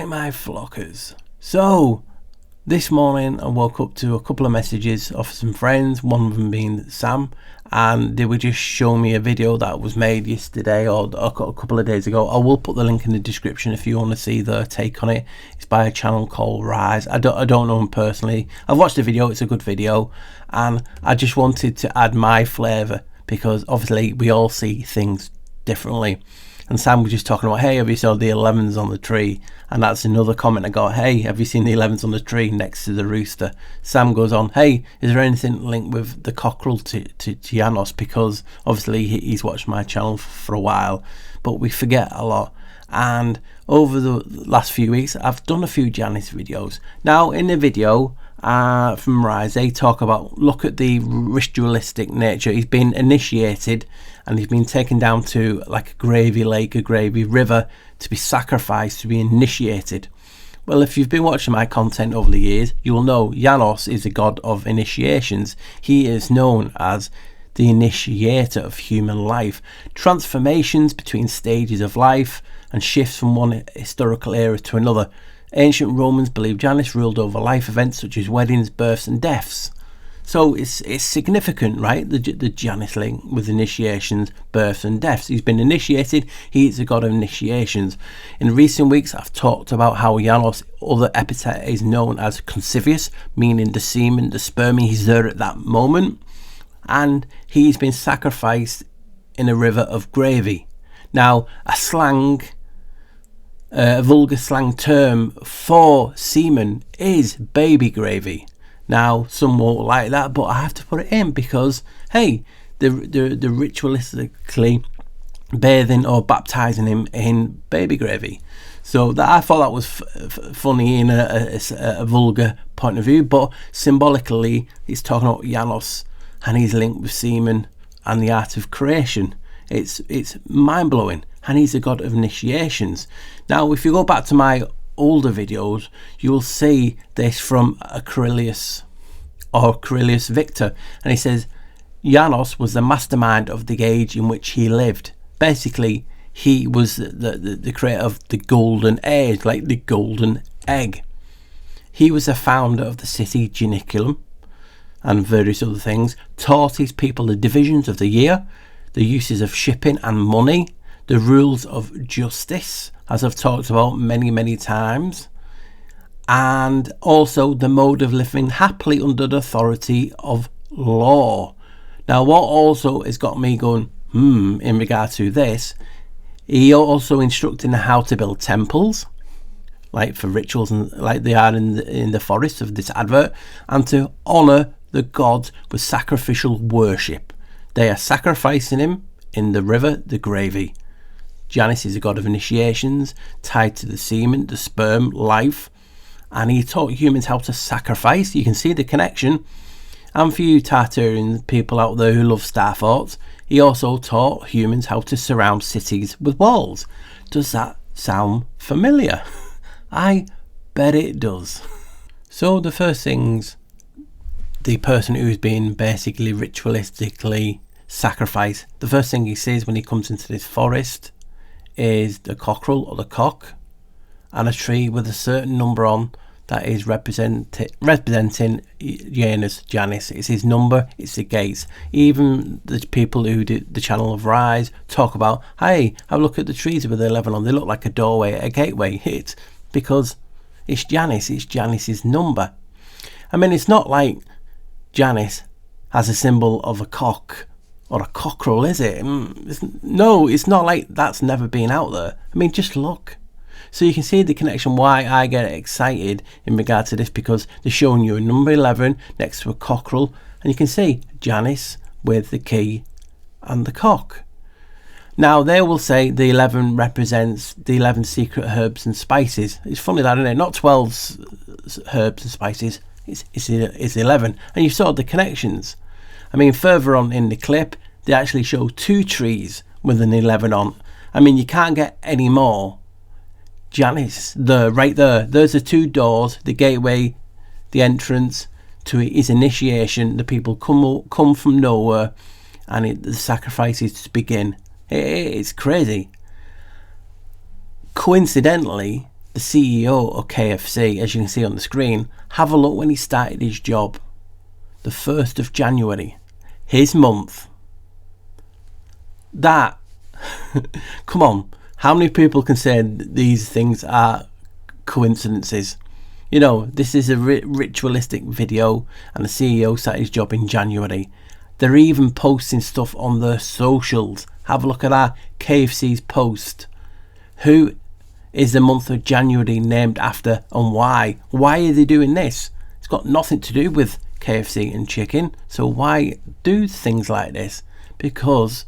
Right, my flockers. So, this morning I woke up to a couple of messages off some friends, one of them being Sam, and they were just showing me a video that was made yesterday or a couple of days ago. I will put the link in the description if you want to see their take on it. It's by a channel called Rise. I don't know him personally. I've watched the video, it's a good video, and I just wanted to add my flavour because obviously we all see things differently. And Sam was just talking about, hey, have you saw the 11s on the tree? And that's another comment I got, hey, have you seen the 11s on the tree next to the rooster? Sam goes on, hey, is there anything linked with the cockerel to Yanos? Because obviously he's watched my channel for a while, but we forget a lot. And over the last few weeks, I've done a few Janus videos. Now, in the video from Rise, they talk about, look at the ritualistic nature. He's been initiated and he's been taken down to like a gravy lake, a gravy river, to be sacrificed, to be initiated. Well, if you've been watching my content over the years, you will know Yanos is a god of initiations. He is known as the initiator of human life, transformations between stages of life and shifts from one historical era to another. Ancient Romans believed Janus ruled over life events such as weddings, births and deaths. So it's significant, right? The Janus link with initiations, births and deaths. He's been initiated. He is a god of initiations. In recent weeks, I've talked about how Yanos' other epithet is known as conceivus, meaning the semen, the sperm. He's there at that moment. And he's been sacrificed in a river of gravy. Now, a vulgar slang term for semen is baby gravy. Now, some won't like that, but I have to put it in because, hey, the ritualistically bathing or baptizing him in baby gravy. So that I thought that was funny in a vulgar point of view, but symbolically, he's talking about Yanos and he's linked with semen and the art of creation. It's mind-blowing, and he's a god of initiations. Now, if you go back to my older videos, you will see this from Aurelius Victor, and he says Yanos was the mastermind of the age in which he lived. Basically, he was the creator of the golden age, like the golden egg. He was the founder of the city Janiculum and various other things, taught his people the divisions of the year, the uses of shipping and money, the rules of justice, as I've talked about many times, and also the mode of living happily under the authority of law. Now, what also has got me going, in regard to this, he also instructed how to build temples, like for rituals, and like they are in the forest of this advert, and to honour the gods with sacrificial worship. They are sacrificing him in the river, the gravy. Janus is a god of initiations, tied to the semen, the sperm, life, and he taught humans how to sacrifice. You can see the connection. And for you Tartarian people out there who love Star Forts, he also taught humans how to surround cities with walls. Does that sound familiar? I bet it does. So the first things the person who's been basically ritualistically sacrificed, the first thing he sees when he comes into this forest is the cockerel or the cock and a tree with a certain number on that is representing Janus. It's his number, it's the gates. Even the people who do the channel of Rise talk about, hey, have a look at the trees with the 11 on, they look like a doorway, a gateway. It's because it's Janus, it's Janus's number. I mean, it's not like Janus has a symbol of a cock or a cockerel, is it? No, it's not like that's never been out there. I mean, just look. So you can see the connection why I get excited in regard to this, because they're showing you a number 11 next to a cockerel, and you can see Janus with the key and the cock. Now, they will say the 11 represents the 11 secret herbs and spices. It's funny that, isn't it? Not 12 herbs and spices. It's 11. And you saw the connections. I mean, further on in the clip, they actually show 2 trees with an 11 on. I mean, you can't get any more. Janus, right there. There's the 2 doors, the gateway, the entrance to his initiation. The people come from nowhere, and the sacrifices to begin. It's crazy. Coincidentally, the CEO of KFC, as you can see on the screen, have a look when he started his job. The 1st of January. His month. That. Come on. How many people can say these things are coincidences? You know, this is a ritualistic video, and the CEO started his job in January. They're even posting stuff on their socials. Have a look at that. KFC's post. Who is the month of January named after, and why? Why are they doing this? It's got nothing to do with KFC and chicken. So why do things like this? Because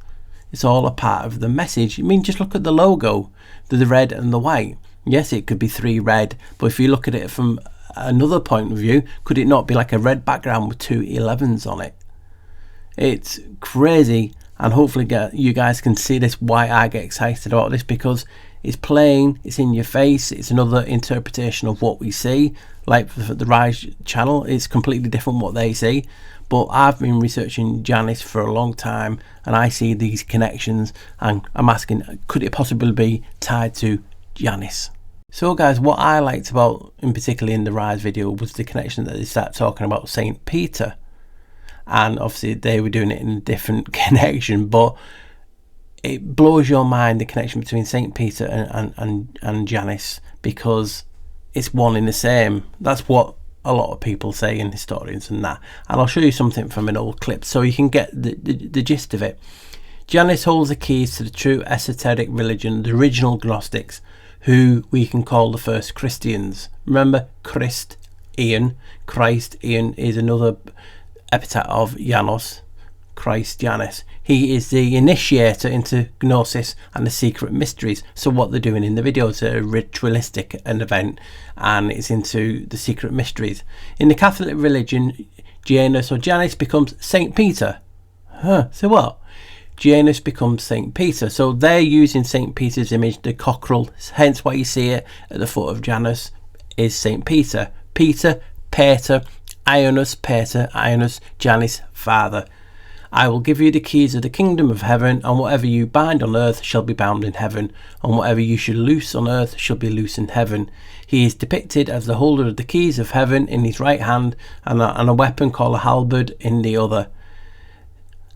it's all a part of the message. I mean, just look at the logo, the red and the white. Yes, it could be 3 red, but if you look at it from another point of view, could it not be like a red background with 2 11s on it? It's crazy, and hopefully you guys can see this, why I get excited about this, because it's plain, it's in your face, it's another interpretation of what we see. Like for the Rise channel, it's completely different what they see. But I've been researching Janus for a long time, and I see these connections, and I'm asking, could it possibly be tied to Janus? So guys, what I liked about, in particular in the Rise video, was the connection that they start talking about Saint Peter. And obviously they were doing it in a different connection, but it blows your mind, the connection between Saint Peter and Janus, because it's one in the same. That's what a lot of people say, and historians and that. And I'll show you something from an old clip so you can get the gist of it. Janus holds the keys to the true esoteric religion, the original Gnostics, who we can call the first Christians. Remember, Christ, Ian is another epithet of Yanos, Christ Janus. He is the initiator into Gnosis and the secret mysteries. So what they're doing in the video is a ritualistic an event, and it's into the secret mysteries. In the Catholic religion, Janus or Janus becomes Saint Peter. So what? Janus becomes Saint Peter. So they're using Saint Peter's image, the cockerel, hence why you see it at the foot of Janus is Saint Peter. Peter, Ionos, Janus, Father. I will give you the keys of the kingdom of heaven, and whatever you bind on earth shall be bound in heaven, and whatever you should loose on earth shall be loose in heaven. He is depicted as the holder of the keys of heaven in his right hand, and a weapon called a halberd in the other.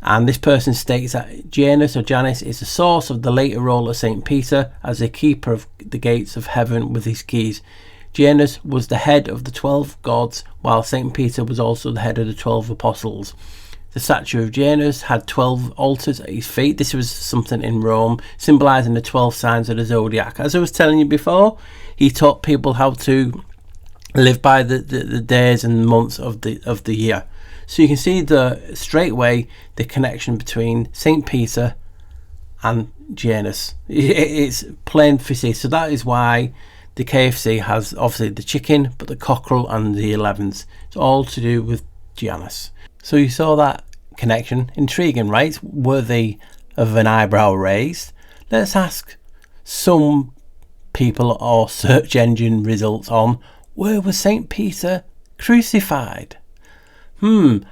And this person states that Janus or Janus is the source of the later role of Saint Peter as the keeper of the gates of heaven with his keys. Janus was the head of the 12 gods, while Saint Peter was also the head of the 12 apostles. The statue of Janus had 12 altars at his feet. This was something in Rome, symbolising the 12 signs of the zodiac. As I was telling you before, he taught people how to live by the days and months of the year. So you can see straight away the connection between Saint Peter and Janus. It's plain to see. So that is why the KFC has obviously the chicken, but the cockerel and the 11s. It's all to do with Janus. So you saw that connection. Intriguing, right? Worthy of an eyebrow raised. Let's ask some people or search engine results on, where was Saint Peter crucified?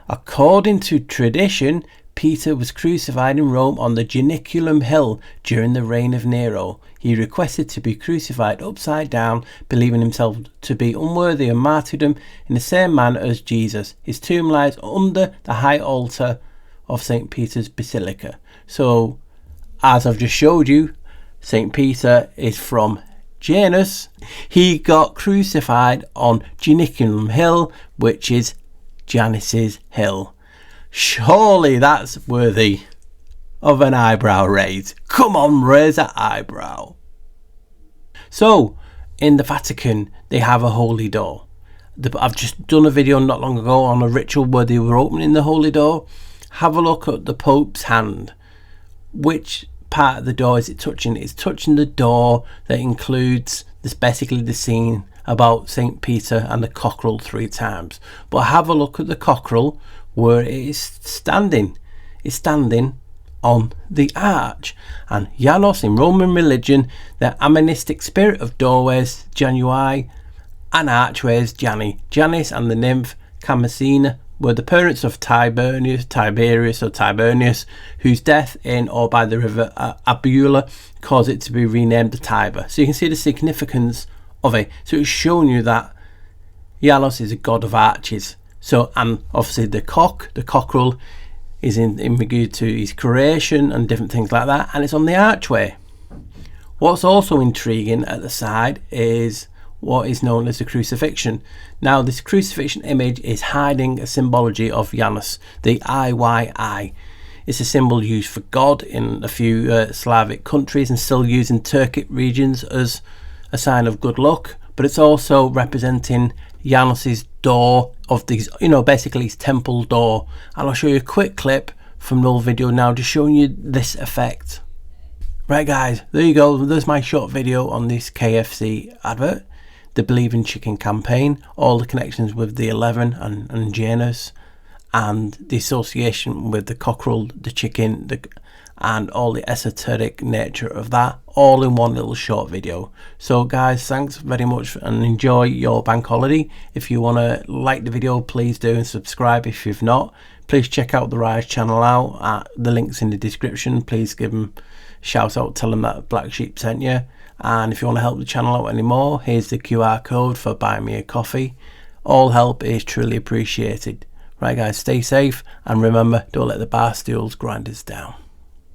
According to tradition, Peter was crucified in Rome on the Janiculum Hill during the reign of Nero. He requested to be crucified upside down, believing himself to be unworthy of martyrdom in the same manner as Jesus. His tomb lies under the high altar of St. Peter's Basilica. So, as I've just showed you, St. Peter is from Janus. He got crucified on Janiculum Hill, which is Janus's hill. Surely that's worthy of an eyebrow raise. Come on, raise that eyebrow. So, in the Vatican, they have a holy door. I've just done a video not long ago on a ritual where they were opening the holy door. Have a look at the Pope's hand. Which part of the door is it touching? It's touching the door that includes basically the scene about St. Peter and the cockerel 3 times. But have a look at the cockerel where it is standing. It's standing on the arch. And Yanos, in Roman religion, the amenistic spirit of doorways, Janui, and archways, Jani. Janus and the nymph Camasina were the parents of Tiberius, whose death in or by the river Abula caused it to be renamed the Tiber. So you can see the significance of it. So it's showing you that Yanos is a god of arches. So, and obviously the cockerel is in regard to his creation and different things like that, and it's on the archway. What's also intriguing at the side is what is known as the crucifixion. Now, this crucifixion image is hiding a symbology of Janus, the IYI. It's a symbol used for God in a few Slavic countries and still used in Turkic regions as a sign of good luck, but it's also representing Janos's door of these, basically his temple door. And I'll show you a quick clip from the old video now, just showing you this effect. Right guys, there you go. There's my short video on this KFC advert, the Believe in Chicken campaign, all the connections with the 11 and Janus, and the association with the cockerel, the chicken, and all the esoteric nature of that, all in one little short video. So guys, thanks very much and enjoy your bank holiday. If you want to like the video, please do, and subscribe if you've not. Please check out the Rise channel out. The link's in the description. Please give them a shout out, tell them that Black Sheep sent you. And if you want to help the channel out anymore, here's the QR code for buying me a coffee. All help is truly appreciated. Right guys, stay safe, and remember, don't let the bar stools grind us down.